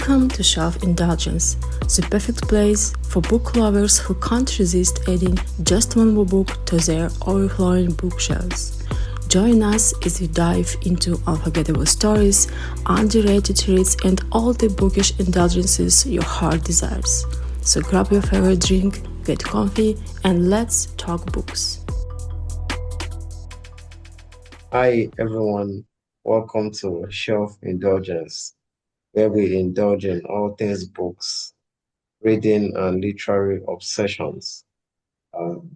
Welcome to Shelf Indulgence, the perfect place for book lovers who can't resist adding just one more book to their overflowing bookshelves. Join us as we dive into unforgettable stories, underrated reads, and all the bookish indulgences your heart desires. So grab your favorite drink, get comfy, and let's talk books. Hi everyone, welcome to Shelf Indulgence, where we indulge in all things books, reading, and literary obsessions.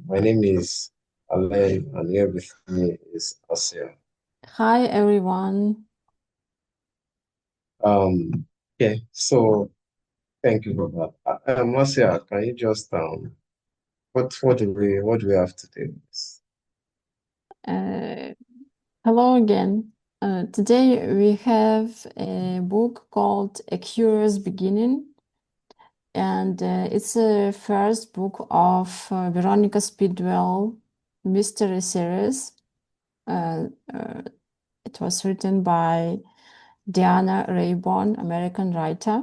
My name is Alain, and here with me is Asia. Hi everyone. Okay, so thank you for that. Asia, can you just what do we have today? Hello again. Today we have a book called A Curious Beginning, and it's the first book of Veronica Speedwell mystery series. It was written by Deanna Raybourn, American writer.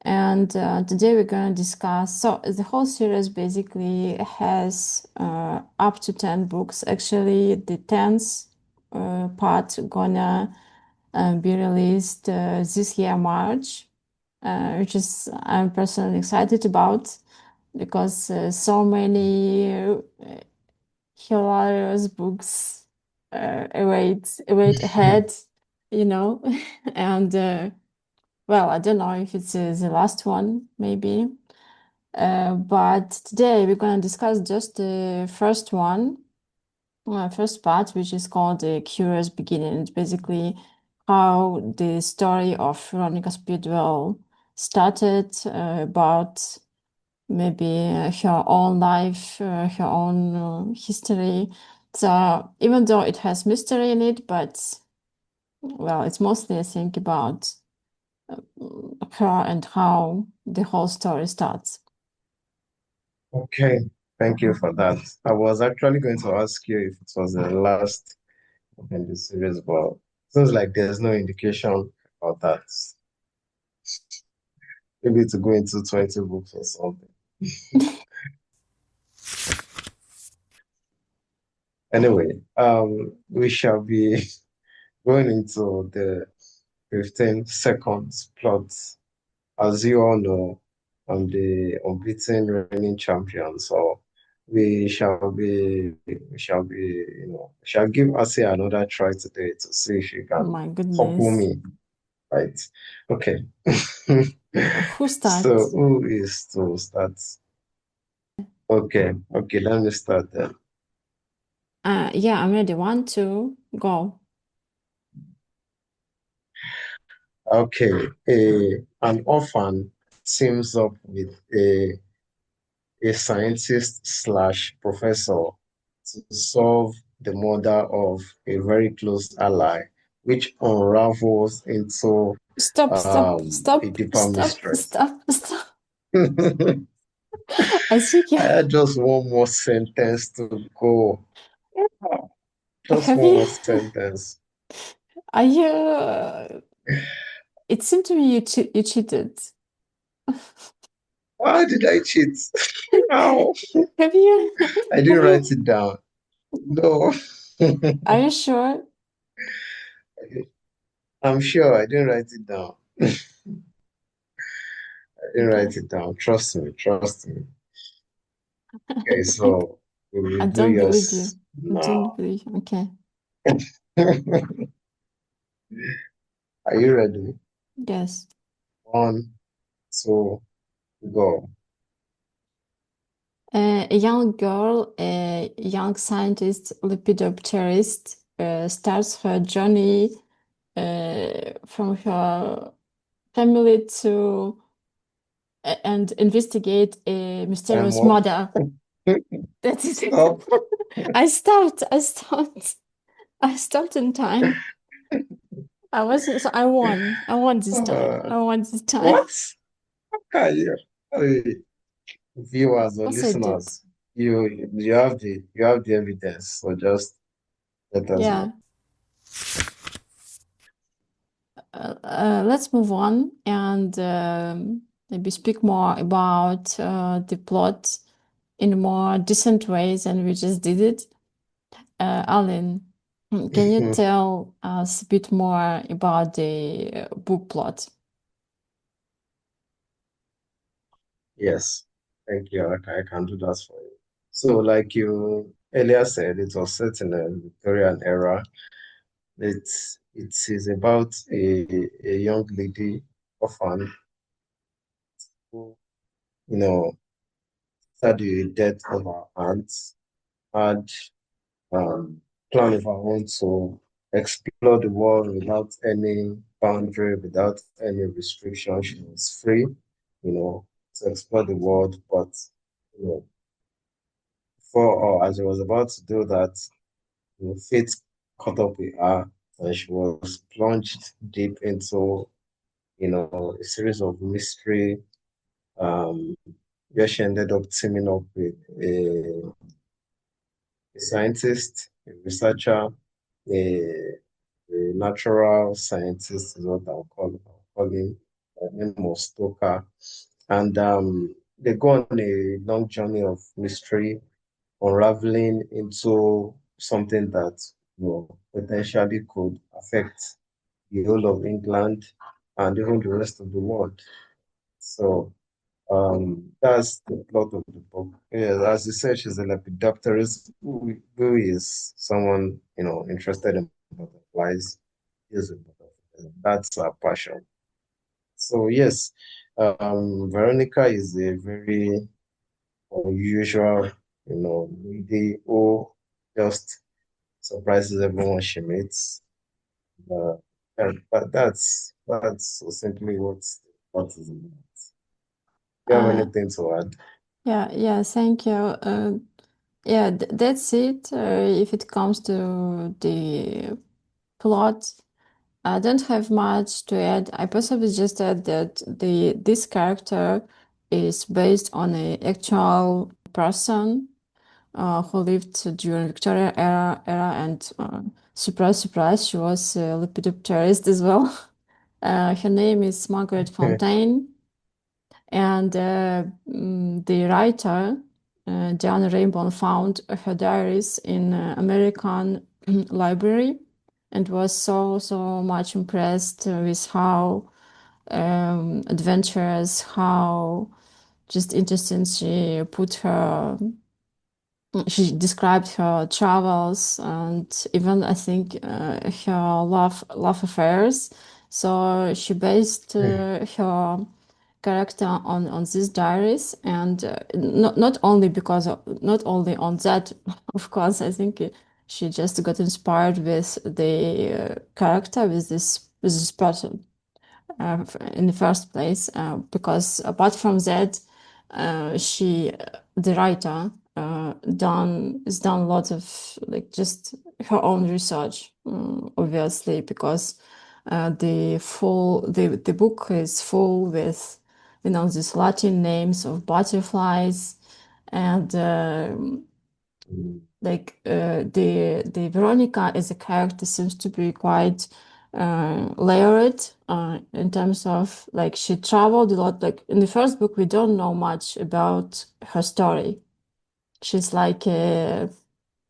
And today we're going to discuss. So the whole series basically has up to 10 books. Actually, the 10th part gonna be released this year, March, which is I'm personally excited about because so many hilarious books await ahead, you know, and well, I don't know if it's the last one, maybe. But today we're going to discuss just the first one, first part, which is called The Curious Beginning. It's basically how the story of Veronica Speedwell started, about maybe her own life, her own history. So even though it has mystery in it, but well, it's mostly, I think, about her and how the whole story starts. Okay, thank you for that. I was actually going to ask you if it was the last book in the series, but seems like there's no indication about that. Maybe to go into 20 books or something. Anyway, we shall be going into the 15 seconds plot. As you all know, I'm the unbeaten reigning champion, so we shall give Asia another try today to see if she Oh can my topple goodness. me, right? Okay. Who So starts? who is to start? Okay, let me start then. Yeah, I'm ready. 1, 2, go. Okay, an orphan teams up with a scientist slash professor to solve the murder of a very close ally, which unravels into Stop, stop, a stop, deeper stop, mystery. stop, stop. I I think you had just one more sentence to go. Just have one you more sentence. are you it seemed to me you cheated. Why did I cheat? How? Have you I didn't have write you it down. No. are you sure? I'm sure I didn't write it down. I didn't Okay. write it down. Trust me, trust me. Okay, I, so we will I do don't believe you. yours I don't now. believe. Okay. Are you ready? Yes. One, two, go. A young girl, a young scientist, lepidopterist, starts her journey from her family to and investigate a Time mysterious up. murder. That is it. Stop. I stopped. I stopped. I stopped in time. I wasn't. So I won. I won this time. Uh, I won this time. what? Can you, hey, viewers or Yes, I did. listeners, you have the evidence, so just let us know. Yeah. let's move on and maybe speak more about the plot in more decent ways than we just did it. Alan, can you tell us a bit more about the book plot? Yes, thank you. I can do that for you. So, like you earlier said, it was set in a Victorian era. It is about a young lady, orphan, who, you know, after the death of her aunt, had um, plan of her own to explore the world without any boundary, without any restriction. She was free, to explore the world, but you know, before or as she was about to do that, fate caught up with her, and she was plunged deep into, a series of mystery, um, where she ended up teaming up with a scientist, a researcher, a natural scientist is what I'll call him, by the name of Stoker. And they go on a long journey of mystery, unraveling into something that potentially could affect the whole of England and even the rest of the world. So that's the plot of the book. Yeah, as you said, she's a lepidopterist who is someone, interested in butterflies. Is a butterfly. That's her passion. So yes, Veronica is a very unusual, lady who just surprises everyone she meets. Uh, but that's so simply what is about. Do you have Uh, anything to add? yeah, thank you. Yeah, that's it. If it comes to the plot, I don't have much to add. I possibly just add that this character is based on an actual person who lived during Victorian era, and surprise, surprise, she was a lepidopterist as well. Her name is Margaret Fountaine, and the writer, Deanna Raybourn, found her diaries in American library and was so much impressed with how adventurous, how just interesting she described her travels and even I think her love affairs. So she based her character on these diaries, and not only on that. Of course, I think she just got inspired with the character with this person in the first place, because apart from that, the writer, done a lot of like just her own research, obviously, because the book is full with these Latin names of butterflies, and the Veronica as a character seems to be quite layered in terms of like she traveled a lot. Like in the first book, we don't know much about her story. She's like a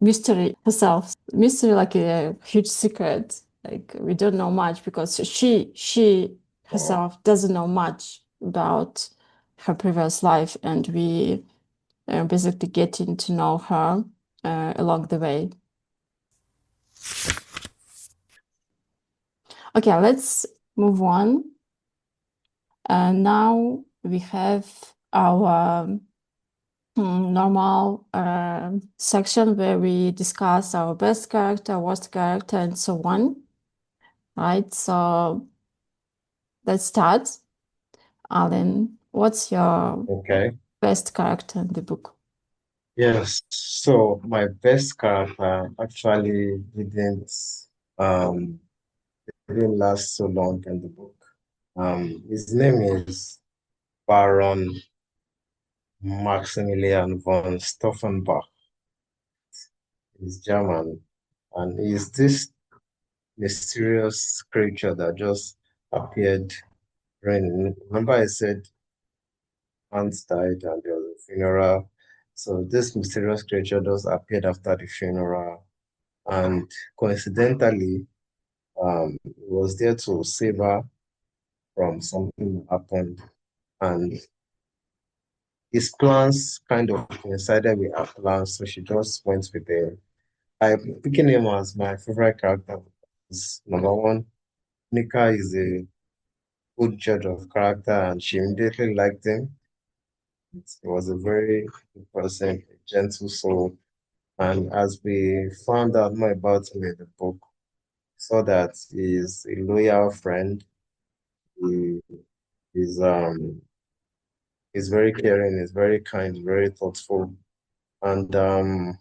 mystery herself, mystery like a huge secret. Like we don't know much because she Oh, herself doesn't know much about her previous life, and we basically getting to know her along the way. Okay, let's move on. Now we have our normal section where we discuss our best character, worst character, and so on. Right, so let's start. Alan, what's your okay. best character in the book? Yes. So my best character actually um didn't last so long in the book. His name is Baron Maximilian von Stauffenberg. He's German, and he's this mysterious creature that just appeared during, remember I said aunt died and there was a funeral. So this mysterious creature just appeared after the funeral. And coincidentally, it was there to save her from something that happened. And his plans kind of coincided with her plans, so she just went with him. I'm picking him as my favorite character because number one, Nika is a good judge of character and she immediately liked him. He was a very good person, a gentle soul. And as we found out more about him in the book, saw that he's a loyal friend. He is he's very caring, he's very kind, very thoughtful. And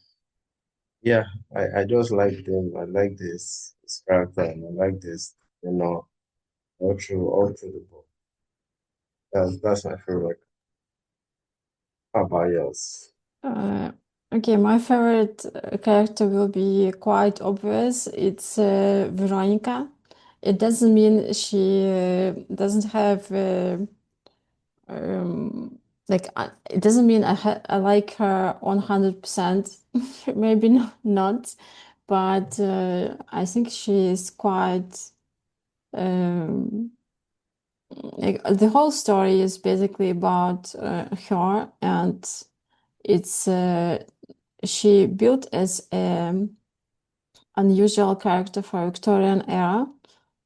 yeah, I just liked him. I like this character and I like this, you know, all through the book. That's my favorite. How about yours? Uh, okay, my favorite character will be quite obvious. It's Veronica. It doesn't mean she doesn't have um, it doesn't mean I like her 100%. Maybe not, but I think she is quite like the whole story is basically about her, and it's she built as an unusual character for Victorian era.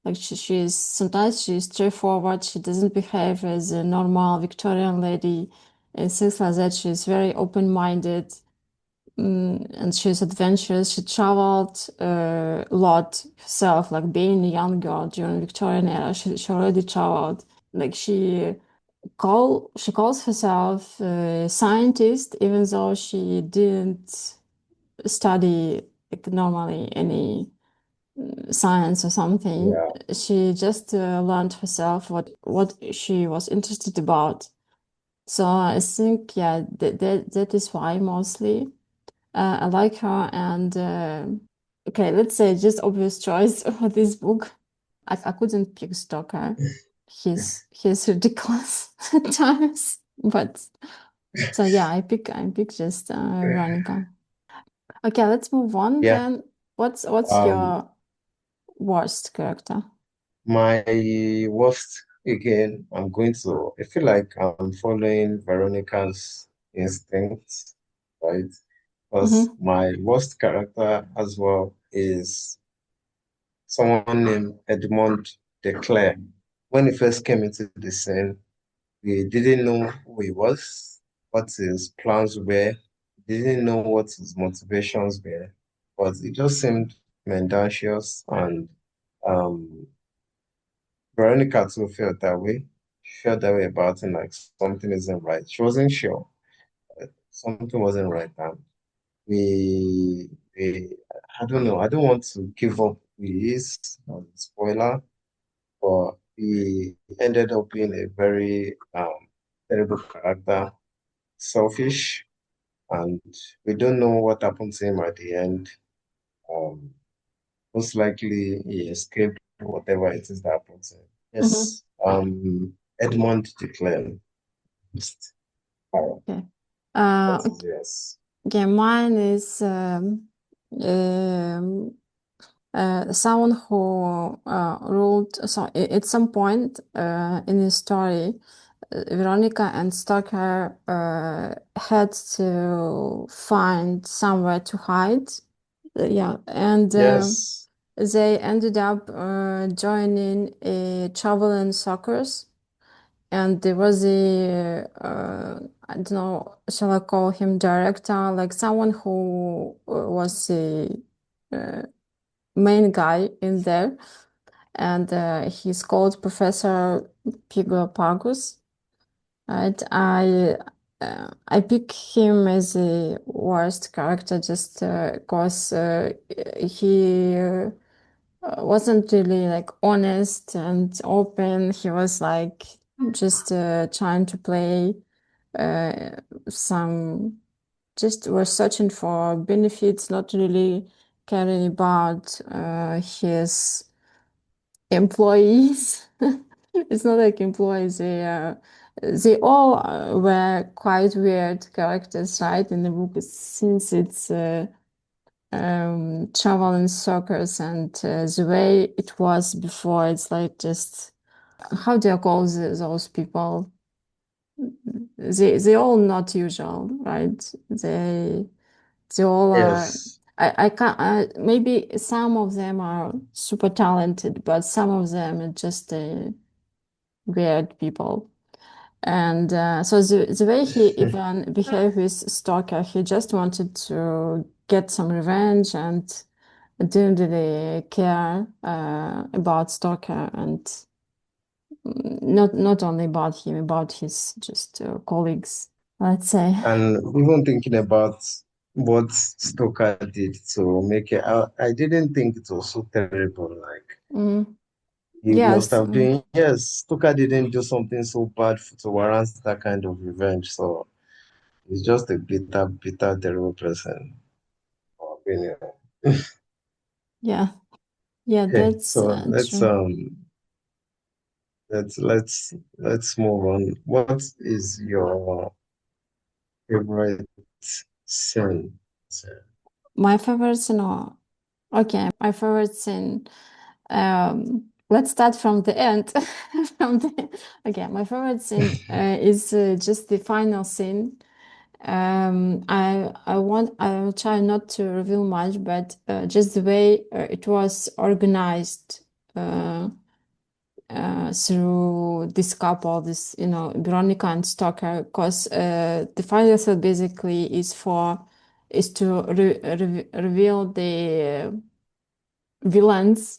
Like she's sometimes she's straightforward. She doesn't behave as a normal Victorian lady and things like that. She's very open-minded, and she's adventurous. She traveled a lot herself, like being a young girl during Victorian era. She already traveled. Like she calls herself a scientist, even though she didn't study like normally any science or something. Yeah, She just learned herself what she was interested about. So I think yeah, that is why mostly I like her. And okay, let's say just obvious choice for this book. I couldn't pick Stoker. He's ridiculous at times, but so yeah, I pick just Veronica. Okay, let's move on yeah. then. What's Um, your worst character? my worst again, I feel like I'm following Veronica's instincts, right? Because Mm-hmm. my worst character as well is someone named Edmund de Clare. When he first came into the scene, we didn't know who he was, what his plans were, didn't know what his motivations were, but it just seemed mendacious and um, Veronica too felt that way. She felt that way about him, like something isn't right. She wasn't sure. Something wasn't right. And we, I don't know. I don't want to give up who he is, spoiler, but he ended up being a very terrible character, selfish, and we don't know what happened to him at the end. Um, Most likely he escaped whatever it is that happened to him. Mm-hmm. Yes, Edmund de Clare. Okay. That is Okay. yes. Okay, mine is um, someone who ruled. So at some point in his story, Veronica and Stoker had to find somewhere to hide. Yeah, and Yes. they ended up joining a traveling circus. And there was I don't know, shall I call him director, like someone who was the uh, main guy in there. And he's called Professor Pigopagus. Right? I pick him as the worst character just because he wasn't really like honest and open. He was like just trying to play uh, some, just was searching for benefits, not really caring about his employees. It's not like employees. They all were quite weird characters, right, in the book, since it's travel and circus and the way it was before. It's like just how do you call those people? They all not usual, right? They all are. Yes. I can't. Maybe some of them are super talented, but some of them are just weird people. And so the way he even behaved with Stalker, he just wanted to get some revenge and didn't really care about Stalker and not only about him, about his just colleagues, let's say. And even thinking about what Stoker did to make it, I didn't think it was so terrible. Like Mm, he must yes, have been, yes, Stoker didn't do something so bad to warrant that kind of revenge. So he's just a bitter, bitter, terrible person, in my opinion. yeah, yeah, Okay, that's so true. let's move on. What is your favorite scene? My favorite scene, okay, my favorite scene. Let's start from the end. From okay, my favorite scene is just the final scene. I will try not to reveal much, but just the way it was organized through this couple, this Veronica and Stoker, because the final scene basically is to reveal the villains,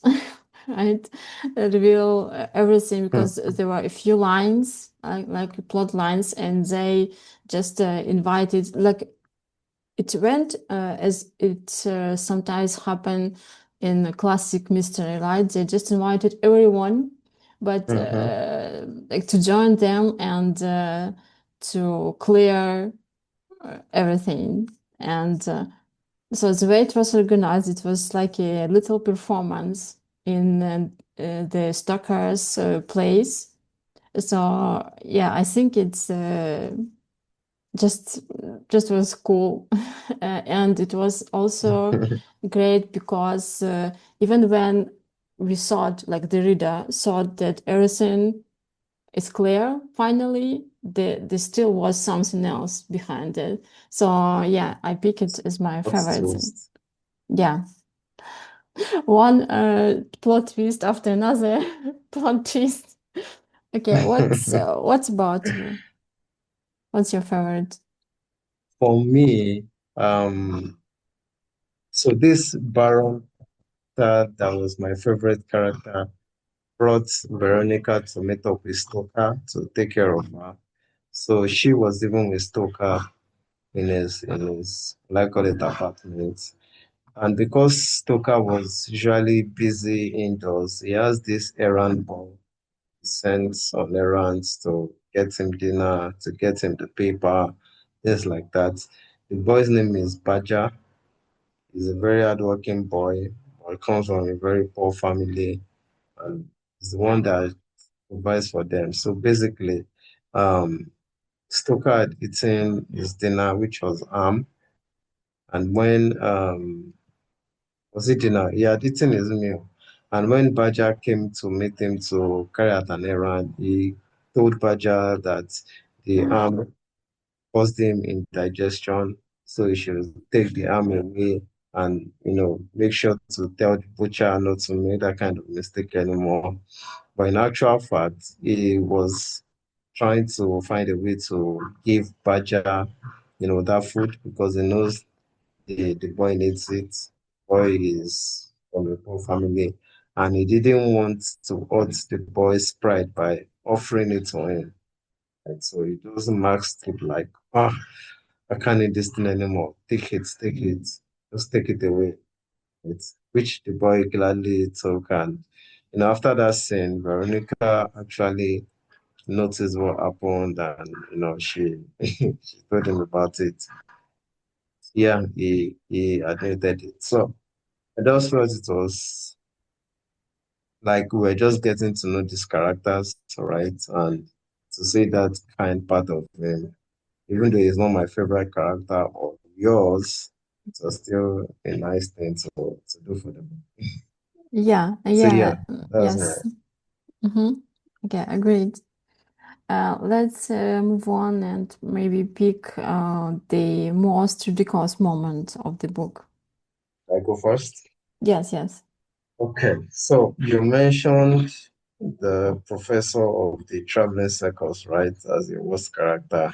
right? Reveal everything Hmm. because there were a few lines, like plot lines, and they just invited, like it went as it sometimes happen in a classic mystery, right? They just invited everyone, but Mm-hmm. like to join them and to clear everything and. So the way it was organized, it was like a little performance in the Stoker's place. So yeah, I think it's just just was cool, and it was also great because even when we thought, like the reader thought that everything is clear, finally there still was something else behind it. So yeah, I pick it as my What's favorite. twist? Yeah. One plot twist after another plot twist. Okay, what's about you? What's your favorite? For me, so this Baron that was my favorite character brought Veronica to meet up with Stoker to take care of her. So she was even with Stoker in his like call it apartment. And because Stoker was usually busy indoors, he has this errand boy. He sends on errands to get him dinner, to get him the paper, things like that. The boy's name is Badger. He's a very hardworking boy, but comes from a very poor family, and he's the one that provides for them. So basically, um, Stoker had eaten his dinner, which was ham, and when was it dinner? He had eaten his meal, and when Badger came to meet him to carry out an errand, he told Badger that the ham caused him indigestion, so he should take the arm away and make sure to tell the butcher not to make that kind of mistake anymore. But in actual fact, he was trying to find a way to give Badger, that food because he knows the boy needs it. Boy is from a poor family, and he didn't want to hurt the boy's pride by offering it to him. And so he doesn't mask it like, I can't eat this thing anymore. Take it, take it. Just take it away. It's which the boy gladly took. And after that scene, Veronica actually noticed what happened and she she told him about it. Yeah, he admitted it. So I just felt it was like we're just getting to know these characters, right? And to see that kind part of him, even though he's not my favorite character or yours, it was still a nice thing to do for them. Yeah, So yeah, yeah, that's my yes. Mm-hmm. Okay, agreed. Let's move on and maybe pick the most ridiculous moment of the book. I go first. Yes, yes. Okay, so you mentioned the professor of the traveling circus, right, as your worst character.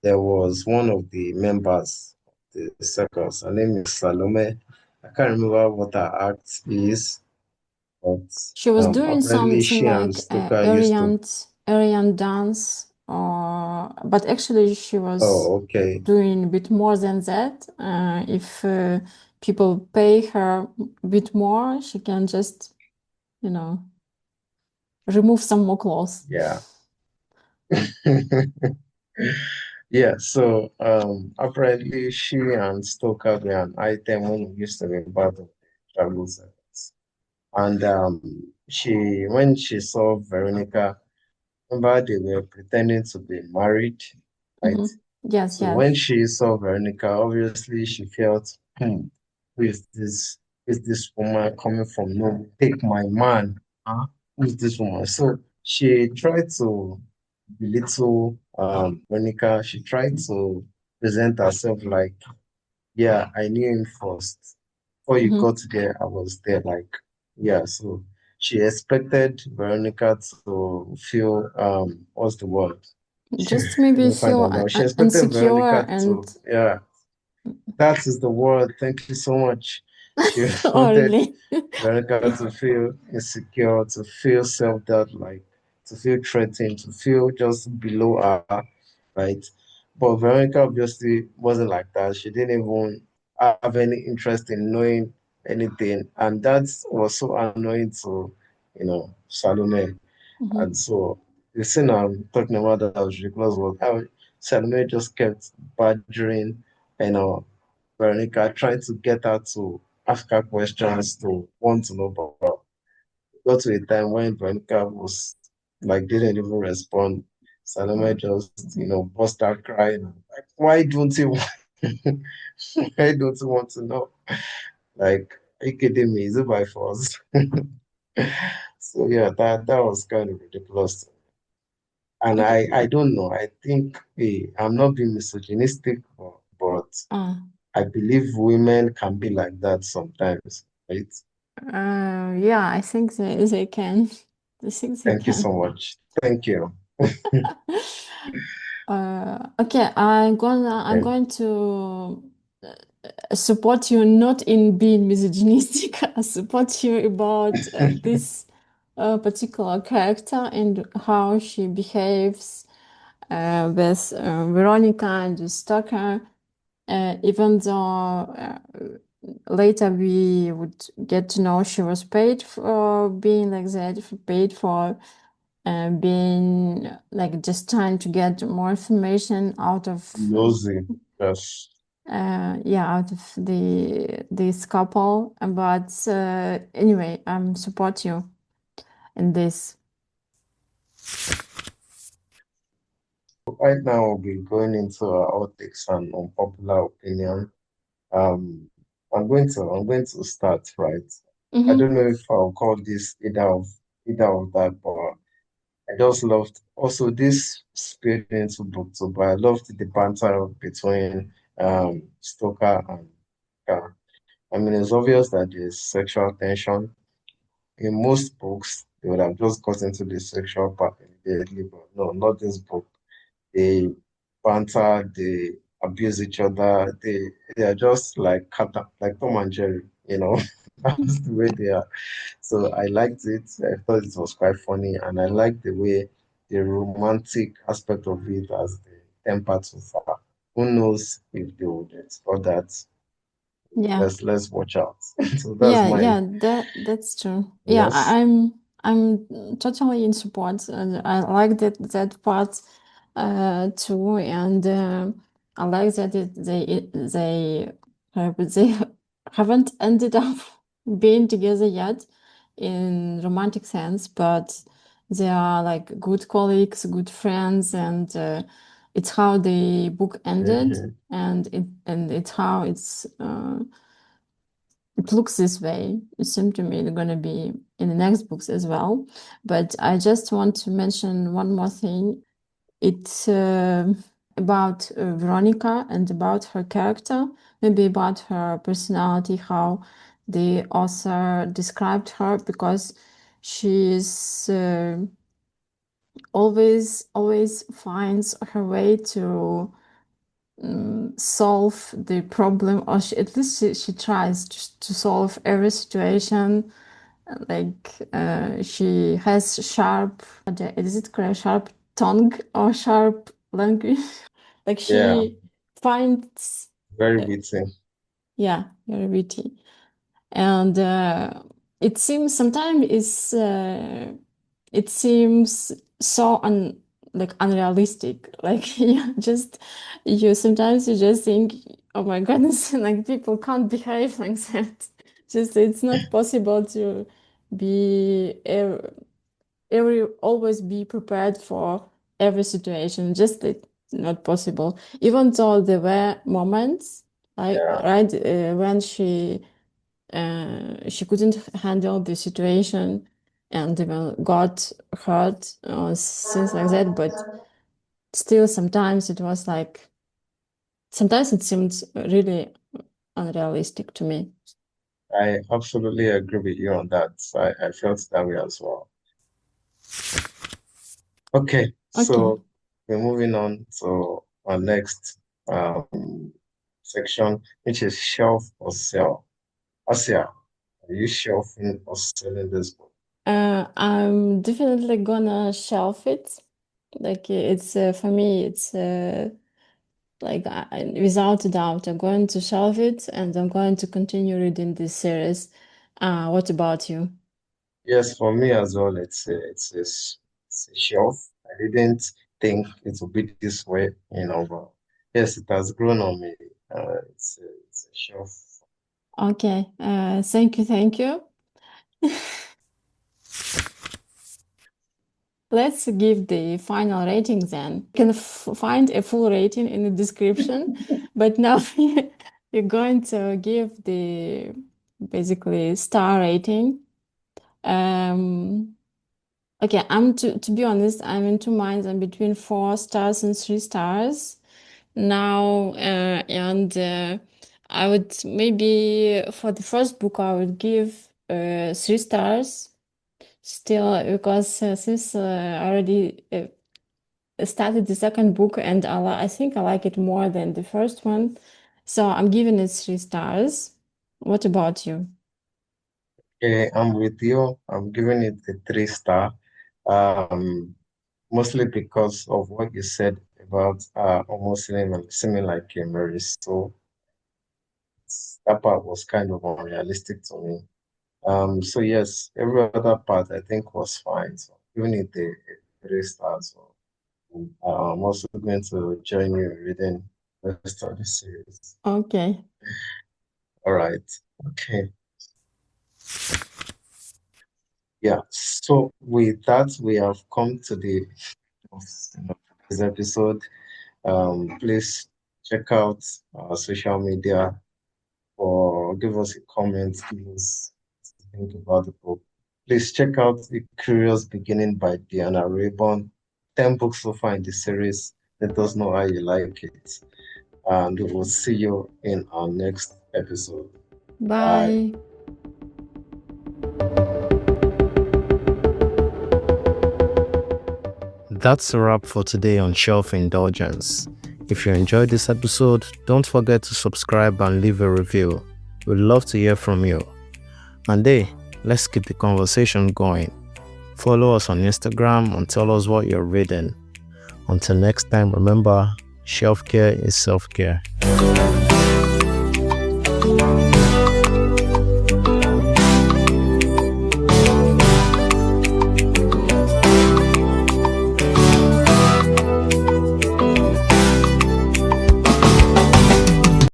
There was one of the members of the circus. Her name is Salome. I can't remember what her act is, but She was doing apparently something she and like Stoker used to. Aryan dance, or but actually she was Oh, okay. doing a bit more than that. If people pay her a bit more, she can just, you know, remove some more clothes. Yeah. Yeah, so apparently she and Stoker were an item when we used to be part of the travel circus. And when she saw Veronica, remember they were pretending to be married, right? Hmm. Yes, So when yes. she saw Veronica, obviously she felt, who is this? Who is this woman coming from nowhere? Take my man. Huh? Who is this woman? So she tried to belittle Veronica. She tried to present herself like, yeah, I knew him first. Before you got Hmm. there, I was there. Like, yeah, so she expected Veronica to feel what's the word? Just Let maybe me find feel out now. She expected insecure Veronica and to, yeah, that is the word. Thank you so much. She oh, wanted really? Veronica to feel insecure, to feel self-doubt, like to feel threatened, to feel just below her, right? But Veronica obviously wasn't like that. She didn't even have any interest in knowing anything. And that was so annoying to, Salome. And Hmm. so the scene I'm talking about that was ridiculous was how Salome just kept badgering, you know, Veronica, trying to get her to ask her questions to want to know about. Got to a time when Veronica was like didn't even respond. Salome just, burst out crying. Like, why don't you why don't you want to know? Like, are you kidding me? Is it by force? So yeah, that was kind of ridiculous. And Okay. I don't know. I think I'm not being misogynistic, but Uh, I believe women can be like that sometimes, right? yeah, I think they can. I think they Thank you can. so much. Thank you. Okay, I'm Okay. going to support you not in being misogynistic. I support you about this particular character and how she behaves with Veronica and the Stoker. Even though later we would get to know she was paid for being like that, paid for being like just trying to get more information out of Nosy. Yes. yeah, out of this couple. But anyway, support you in this. Right now we'll be going into our outtakes and unpopular opinion. Um, I'm going to start, right? I don't Mm-hmm. know if I'll call this either of that, but I just loved also this spilled into book two, but I loved the banter between Stoker and Car. I mean, it's obvious that there's sexual tension. In most books, they would have just got into the sexual part immediately, but no, not this book. They banter, they abuse each other, they are just like like Tom and Jerry. That's the way they are. So I liked it. I thought it was quite funny, and I liked the way the romantic aspect of it as the temper too far. Who knows if they would explore that? Yeah. Let's watch out. So that's Yeah, mine. yeah, that's true. Yeah, Yes. I'm totally in support. And I like that part too, and I like that they they haven't ended up being together yet. in romantic sense, but they are like good colleagues, good friends, and it's how the book ended, and it's how it looks this way. It seemed to me it's going to be in the next books as well. But I just want to mention one more thing. It's about Veronica and about her character, maybe about her personality, how the author described her, because she's always finds her way to solve the problem, or at least she tries to solve every situation. Like she has sharp, is it correct, sharp tongue or sharp language? Like Yeah, she finds, very uh, witty. yeah, very witty. And it seems sometimes it seems so like unrealistic. Like you sometimes you just think, oh my goodness, like people can't behave like that. Just it's not possible to be always be prepared for every situation. Just it's not possible. Even though there were moments like Yeah, right when she couldn't handle the situation and even got hurt or things like that. But still, sometimes it was like, sometimes it seemed really unrealistic to me. I absolutely agree with you on that. I felt that way as well. Okay, Okay. so we're moving on to our next um, section, which is shelf or sell. Asia, are you shelving or selling this book? I'm definitely gonna shelf it. Like it's for me, it's like without a doubt, I'm going to shelf it and I'm going to continue reading this series. What about you? Yes, for me as well, it's a shelf. I didn't think it would be this way, but yes, it has grown on me. It's a shelf. Okay. Thank you. Thank you. Let's give the final rating then. You can find a full rating in the description, but now you're going to give the basically star rating. Um, okay, to be honest, I'm in two minds. I'm between 4 stars and 3 stars now, and I would maybe for the first book I would give 3 stars. Still, because since I already started the second book and I think I like it more than the first one, so I'm giving it 3 stars. What about you? Okay, I'm with you. I'm giving it a 3 star. Um, Mostly because of what you said about almost seeming like a Mary. So that part was kind of unrealistic to me. So yes, every other part I think was fine. So giving it a 3 stars. So I'm also going to join you in reading the rest of the series. Okay. All right. Okay. Yeah. So with that, we have come to the end of this episode. Please check out our social media or give us a comment, give us what you think about the book. Please check out The Curious Beginning by Deanna Raybourn. 10 books so far in the series. Let us know how you like it. And we will see you in our next episode. Bye. Bye. That's a wrap for today on Shelf Indulgence. If you enjoyed this episode, don't forget to subscribe and leave a review. We'd love to hear from you. And hey, let's keep the conversation going. Follow us on Instagram and tell us what you're reading. Until next time, remember, shelf care is self-care.